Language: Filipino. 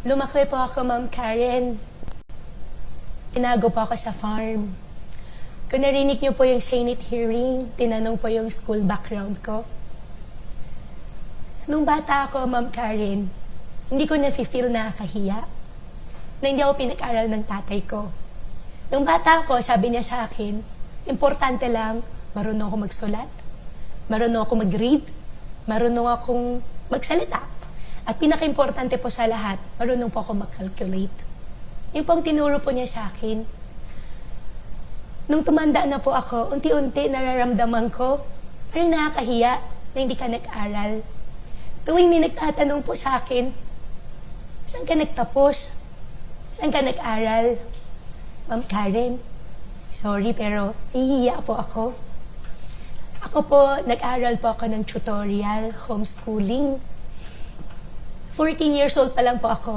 Lumaki po ako, Ma'am Karen. Tinago po ako sa farm. Kung narinig niyo po yung Senate hearing, tinanong po yung school background ko. Nung bata ako, Ma'am Karen, hindi ko na-feel nakakahiya na hindi ako pinag-aral ng tatay ko. Nung bata ako, sabi niya sa akin, importante lang, marunong ako magsulat, marunong ako mag-read, marunong akong magsalita. At pinaka-importante po sa lahat, marunong po ako mag-calculate. Yung pong tinuro po niya sa akin. Nung tumanda na po ako, unti-unti nararamdaman ko, parang nakakahiya na hindi ka nag-aral. Tuwing may nagtatanong po sa akin, saan ka nagtapos? Saan ka nag-aral? Ma'am Karen, sorry pero nahihiya po ako. Ako po, nag-aral po ako ng tutorial, homeschooling. 14 years old pa lang po ako.